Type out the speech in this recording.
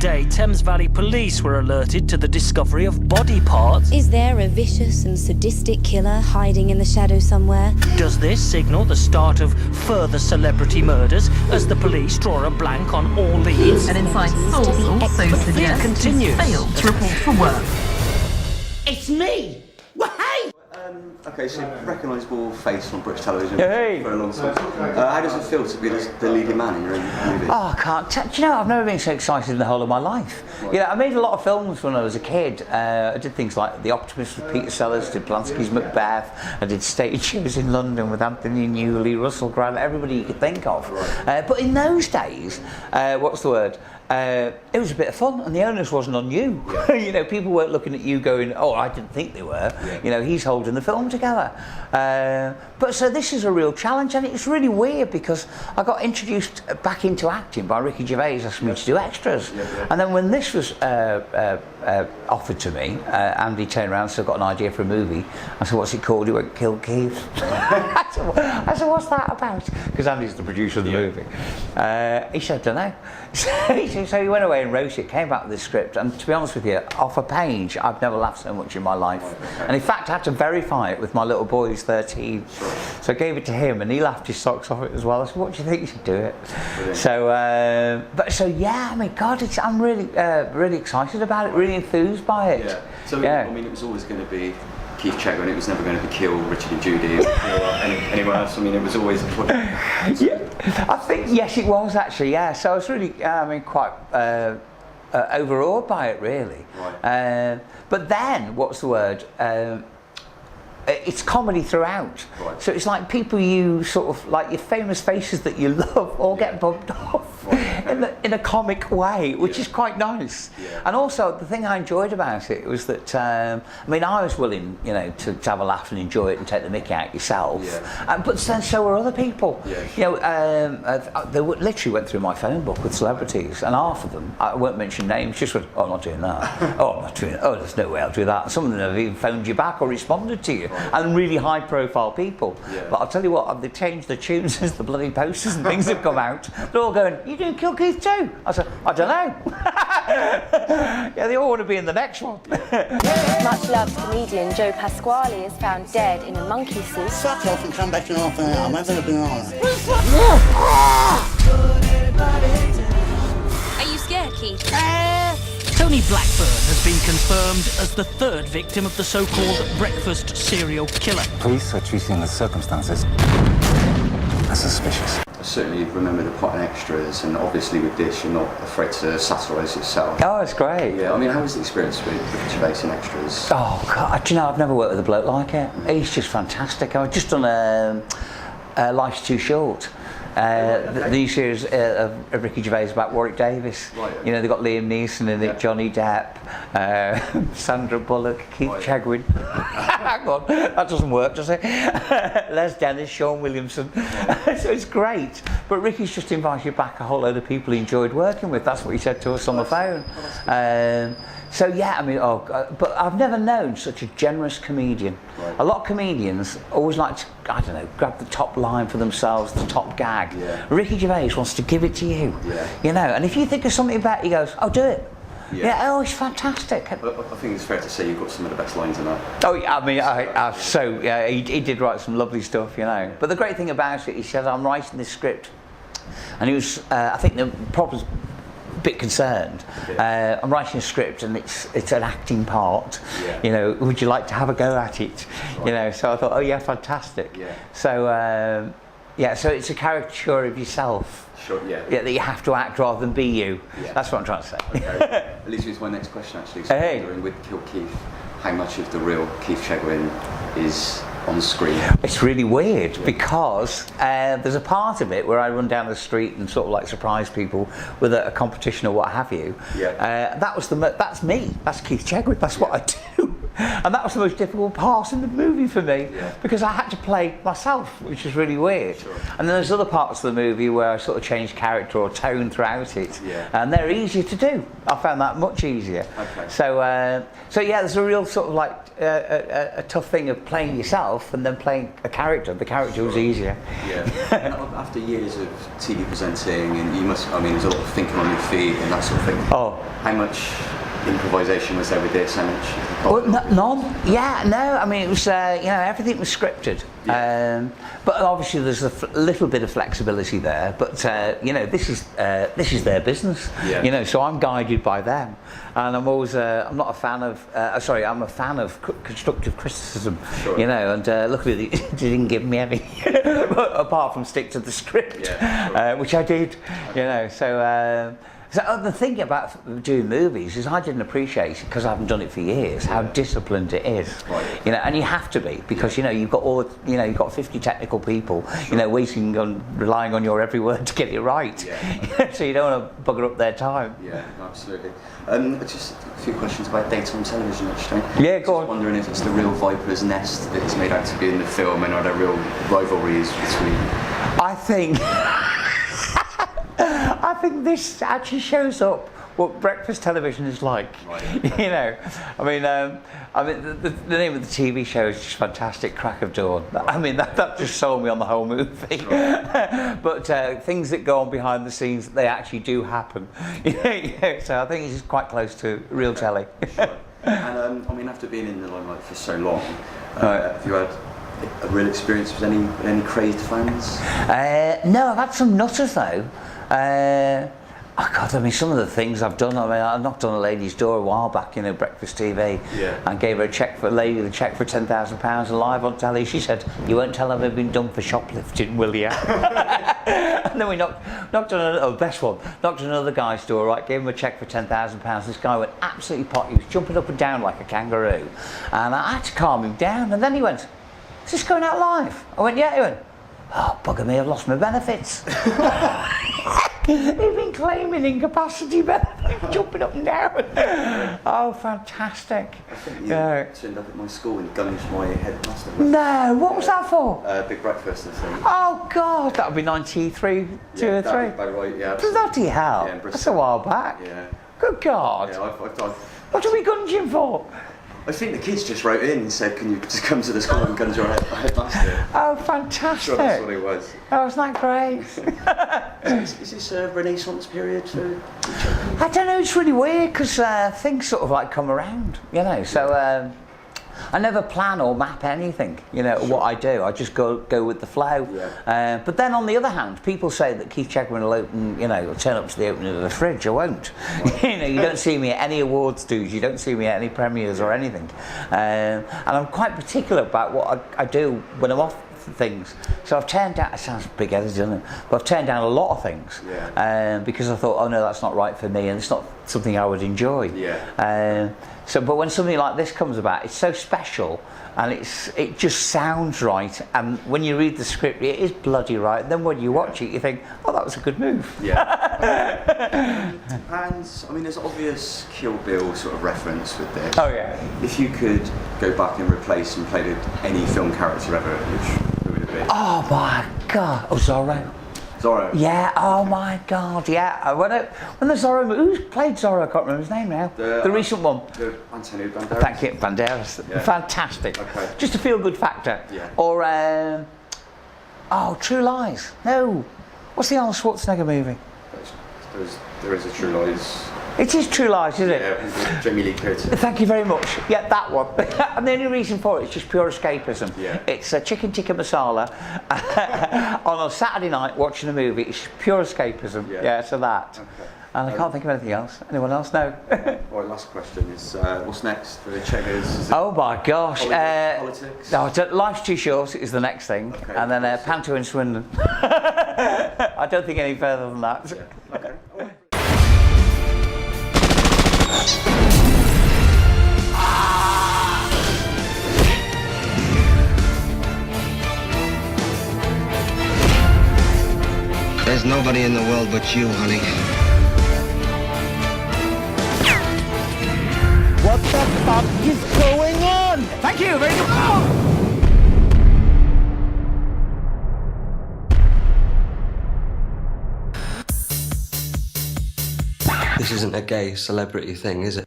day, Thames Valley Police were alerted to the discovery of body parts. Is there a vicious and sadistic killer hiding in the shadows somewhere? Does this signal the start of further celebrity murders as the police draw a blank on all leads? An inside source also suggests continues. he's failed to report for work. It's me! Hey! Okay, so recognisable face on British television Hey. for a long time. How does it feel to be the leading man in your own movie? Oh, I can't. Do you know, I've never been so excited in the whole of my life. Right. You know, I made a lot of films when I was a kid. I did things like The Optimist with Peter Sellers, did Polanski's Macbeth, I did stage shows in London with Anthony Newley, Russell Grant, everybody you could think of. Right. But in those days, what's the word? It was a bit of fun, and the onus wasn't on you. Yeah. You know, people weren't looking at you going, "Oh, I didn't think they were." Yeah. You know, he's holding the film together. But so this is a real challenge, and it's really weird because I got introduced back into acting by Ricky Gervais asking me to do extras, and then when this was offered to me, Andy turned around and said, "I've got an idea for a movie." I said, "What's it called?" He went, "Kill Keith." I said, "What's that about?" Because Andy's the producer of the movie. He said, "Don't know." So he went away and wrote it, came back with this script, and to be honest with you, off a page, I've never laughed so much in my life. And in fact, I had to verify it with my little boy who's 13. So I gave it to him, and he laughed his socks off it as well. I said, "What do you think? You should do it." Brilliant. So yeah, I mean, God, I'm really, really excited about it, really enthused by it. Yeah. So I mean, it was always going to be Keith Chegwin. It was never going to be Kill Richard and Judy or anyone else. I mean, it was always. Yeah, I think yes, it was actually. Yeah, so I was really, quite overawed by it, really. Right. But then, what's the word? It's comedy throughout. Right. So it's like people you sort of like your famous faces that you love all get bumped off in a comic way, which is quite nice. Yeah. And also the thing I enjoyed about it was that I was willing, you know, to have a laugh and enjoy it and take the mickey out yourself. Yeah. But then so were other people. Yeah. You know, they literally went through my phone book with celebrities, and half of them, I won't mention names, just went, "Oh, I'm not doing that." "Oh, I'm not doing it." "Oh, there's no way I'll do that." Some of them have even phoned you back or responded to you. And really high profile people. Yeah. But I'll tell you what, they've changed the tunes since the bloody posters and things have come out. They're all going, "You doing Kill Keith too?" I said, "I don't know." Yeah, they all want to be in the next one. Much loved comedian Joe Pasquale is found dead in a monkey suit. Fuck off and come back in half an hour. I'm having a banana. Are you scared, Keith? Tony Blackburn has been confirmed as the third victim of the so-called breakfast serial killer. Police are treating the circumstances as suspicious. I certainly remember the part in extras, and obviously with this, you're not afraid to satirise yourself. Oh, it's great. Yeah, I mean, how was the experience with Gervais in extras? Oh, God, do you know, I've never worked with a bloke like it. He's just fantastic. I've just done Life's Too Short. The new series of Ricky Gervais about Warwick Davis. Right. You know, they've got Liam Neeson in it, Johnny Depp, Sandra Bullock, Keith Chegwin. Hang on, that doesn't work, does it? Les Dennis, Sean Williamson. So it's great. But Ricky's just invited back a whole load of people he enjoyed working with. That's what he said to us on the phone. So yeah, I mean, but I've never known such a generous comedian. Right. A lot of comedians always like to, I don't know, grab the top line for themselves, the top gag. Yeah. Ricky Gervais wants to give it to you. Yeah. You know, and if you think of something better, he goes, "Oh, do it." Yeah. Oh, it's fantastic. I think it's fair to say you've got some of the best lines in that. Oh, yeah, I mean, he did write some lovely stuff, you know. But the great thing about it, he said, "I'm writing this script," and he was, I think the problem's bit concerned. I'm writing a script and it's an acting part. Yeah. You know, would you like to have a go at it? Right. You know, so I thought, oh yeah, fantastic. Yeah. So so it's a caricature of yourself. Sure. Yeah. Yeah, that you have to act rather than be you. Yeah. That's what I'm trying to say. Okay. At least it's my next question actually. So Hey. with Kill Keith, how much of the real Keith Chegwin is on screen? It's really weird because there's a part of it where I run down the street and sort of like surprise people with a competition or what have you. Yeah. That's me. That's Keith Chegwin. That's what I do. And that was the most difficult part in the movie for me, because I had to play myself, which is really weird. And then there's other parts of the movie where I sort of change character or tone throughout it, and they're easier to do. I found that much easier. So yeah, there's a real sort of like a tough thing of playing yourself and then playing a character. The character was easier. After years of TV presenting, and you must, I mean, there's a lot of thinking on your feet and that sort of thing. How much improvisation was there with this? How much? Well, none. Yeah, no. I mean, it was everything was scripted. But obviously there's a little bit of flexibility there. But this is their business. So I'm guided by them, and I'm always I'm not a fan of. I'm a fan of constructive criticism. And luckily they didn't give me any, apart from stick to the script, which I did. So the thing about doing movies is I didn't appreciate it, because I haven't done it for years, how disciplined it is. And you have to be, because you've got you've got 50 technical people, relying on your every word to get it right. So you don't want to bugger up their time. Yeah, absolutely. Just a few questions about daytime television, actually. Yeah, go on. Wondering if it's the real Viper's Nest that it's made out to be in the film, and are there real rivalries between? I think this actually shows up what breakfast television is like. I mean, the name of the TV show is just fantastic, Crack of Dawn. I mean, that just sold me on the whole movie. But things that go on behind the scenes, they actually do happen. So I think it's quite close to real telly. And I mean, after being in the limelight for so long, have you had a real experience with any crazed fans? No, I've had some nutters though. God, I mean, some of the things I've done. I mean, I knocked on a lady's door a while back, Breakfast TV, and gave her a cheque for £10,000 live on telly. She said, "You won't tell them I've been done for shoplifting, will you?" And then we knocked on another guy's door. Right, gave him a cheque for £10,000. This guy went absolutely potty. He was jumping up and down like a kangaroo, and I had to calm him down. And then he went, "Is this going out live?" I went, "Yeah." He went, "Oh, bugger me, I've lost my benefits." He'd been claiming incapacity benefits, jumping up and down. Oh, fantastic. I think you turned up at my school and gunged my headmaster. No, what was that for? Big breakfast, I think. Oh, God, that would be 93, 2 or 3. That'd be about right, yeah. Bloody hell. Yeah, that's a while back. Yeah. Good God. Yeah, What did we gunge him for? I think the kids just wrote in and said, "Can you just come to the school and gunge your headmaster?" Oh, fantastic. Sure, that's what it was. Oh, isn't that great? Is this a Renaissance period for? I don't know, it's really weird, because things sort of like come around, so I never plan or map anything, what I do. I just go with the flow. But then on the other hand, people say that Keith Chegwin will open, will turn up to the opening of the fridge. I won't. You don't see me at any awards dues, you don't see me at any premieres or anything. And I'm quite particular about what I do when I'm off things. So I've turned down, it sounds big-headed, doesn't it? But I've turned down a lot of things because I thought, oh no, that's not right for me, and it's not something I would enjoy. But when something like this comes about, it's so special, and it just sounds right, and when you read the script, it is bloody right. Then when you watch it, you think, oh, that was a good move. And I mean, there's obvious Kill Bill sort of reference with this. Oh yeah. If you could go back and replace and play with any film character ever, who would it be? Oh my God! Oh, Zorro. Zorro. Yeah. Oh my God. Yeah. When the Zorro, who's played Zorro? I can't remember his name now. The recent one. Antonio Banderas. Thank you, Banderas. Yeah. Fantastic. Okay. Just a feel-good factor. Yeah. Or True Lies. No. What's the Arnold Schwarzenegger movie? There is a True Lies. It is True Lies, isn't it? Yeah, Jamie Lee Curtis. Thank you very much. Yeah, that one. And the only reason for it is just pure escapism. Yeah. It's a chicken tikka masala on a Saturday night watching a movie. It's pure escapism. Yeah, so that. Okay. And I can't think of anything else. Anyone else? No. All right, last question is, what's next for the Cheggers? Oh my gosh. Politics? No, Life's Too Short is the next thing. Okay. And then Panto in Swindon. I don't think any further than that. Yeah. Okay. There's nobody in the world but you, honey. What the fuck is going on? Thank you, very good. Oh! This isn't a gay celebrity thing, is it?